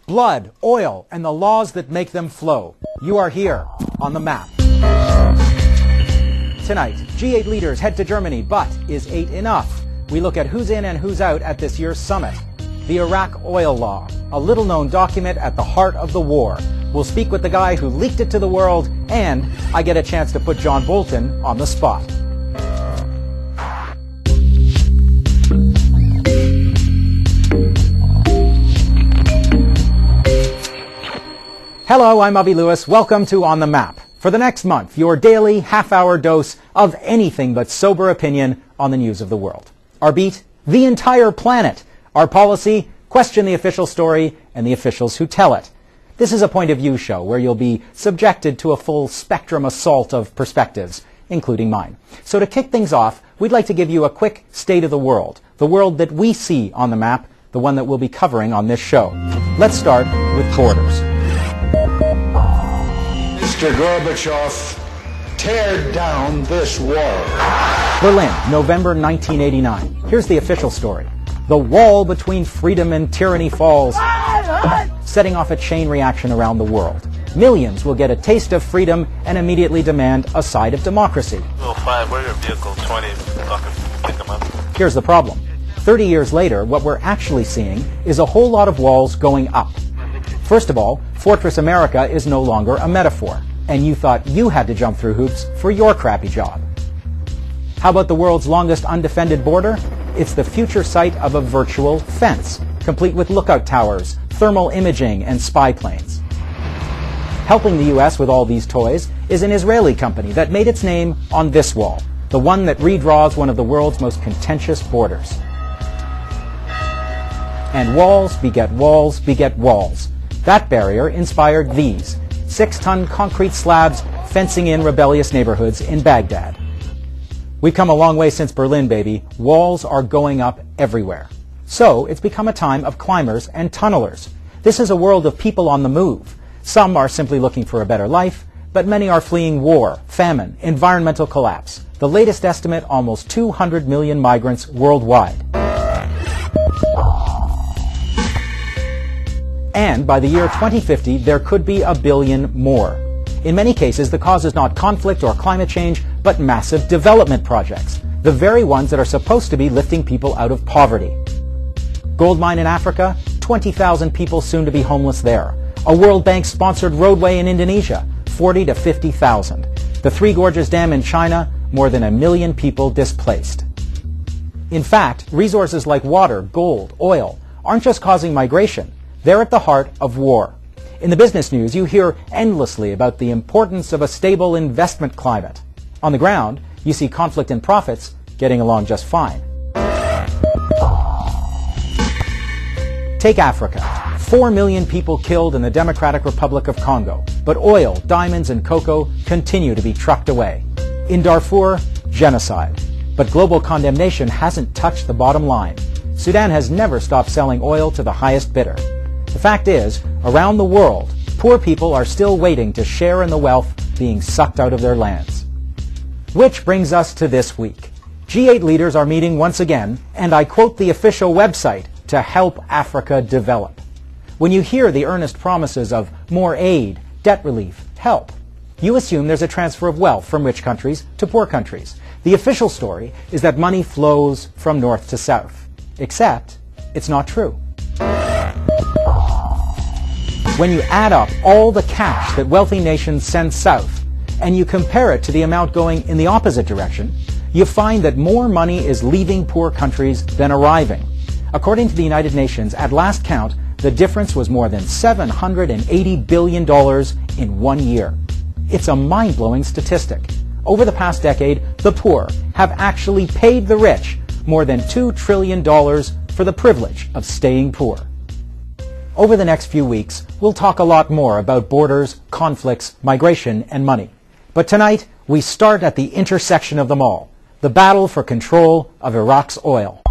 blood, oil, and the laws that make them flow. You are here on the map. Tonight, G8 leaders head to Germany, but is 8 enough? We look at who's in and who's out at this year's summit. The Iraq oil law, a little-known document at the heart of the war. We'll speak with the guy who leaked it to the world, and I get a chance to put John Bolton on the spot. Hello, I'm Avi Lewis. Welcome to On the Map. For the next month, your daily half-hour dose of anything but sober opinion on the news of the world. Our beat, the entire planet. Our policy, question the official story and the officials who tell it. This is a point of view show where you'll be subjected to a full spectrum assault of perspectives, including mine. So to kick things off, we'd like to give you a quick state of the world that we see on the map, the one that we'll be covering on this show. Let's start with borders. Mr. Gorbachev, tear down this wall. Berlin, November 1989. Here's the official story. The wall between freedom and tyranny falls, setting off a chain reaction around the world. Millions will get a taste of freedom and immediately demand a side of democracy. 5, where's your vehicle? 20, pick them up. Here's the problem. 30 years later, what we're actually seeing is a whole lot of walls going up. First of all, Fortress America is no longer a metaphor, and you thought you had to jump through hoops for your crappy job. How about the world's longest undefended border? It's the future site of a virtual fence, complete with lookout towers, thermal imaging, and spy planes. Helping the U.S. with all these toys is an Israeli company that made its name on this wall, the one that redraws one of the world's most contentious borders. And walls beget walls beget walls. That barrier inspired these 6-ton concrete slabs fencing in rebellious neighborhoods in Baghdad. We've come a long way since Berlin, baby. Walls are going up everywhere. So it's become a time of climbers and tunnelers. This is a world of people on the move. Some are simply looking for a better life, but many are fleeing war, famine, environmental collapse. The latest estimate, almost 200 million migrants worldwide. And by the year 2050, there could be a billion more. In many cases, the cause is not conflict or climate change, but massive development projects, the very ones that are supposed to be lifting people out of poverty. Gold mine in Africa, 20,000 people soon to be homeless there. A World Bank-sponsored roadway in Indonesia, 40 to 50,000. The Three Gorges Dam in China, more than 1 million people displaced. In fact, resources like water, gold, oil aren't just causing migration. They're at the heart of war. In the business news, you hear endlessly about the importance of a stable investment climate. On the ground, you see conflict and profits getting along just fine. Take Africa. 4 million people killed in the Democratic Republic of Congo, but oil, diamonds, and cocoa continue to be trucked away. In Darfur, genocide. But global condemnation hasn't touched the bottom line. Sudan has never stopped selling oil to the highest bidder. The fact is, around the world, poor people are still waiting to share in the wealth being sucked out of their lands. Which brings us to this week. G8 leaders are meeting once again, and I quote the official website, to help Africa develop. When you hear the earnest promises of more aid, debt relief, help, you assume there's a transfer of wealth from rich countries to poor countries. The official story is that money flows from north to south. Except, it's not true. When you add up all the cash that wealthy nations send south, and you compare it to the amount going in the opposite direction, you find that more money is leaving poor countries than arriving. According to the United Nations, at last count, the difference was more than $780 billion in 1 year. It's a mind-blowing statistic. Over the past decade, the poor have actually paid the rich more than $2 trillion for the privilege of staying poor. Over the next few weeks, we'll talk a lot more about borders, conflicts, migration, and money. But tonight, we start at the intersection of them all, the battle for control of Iraq's oil.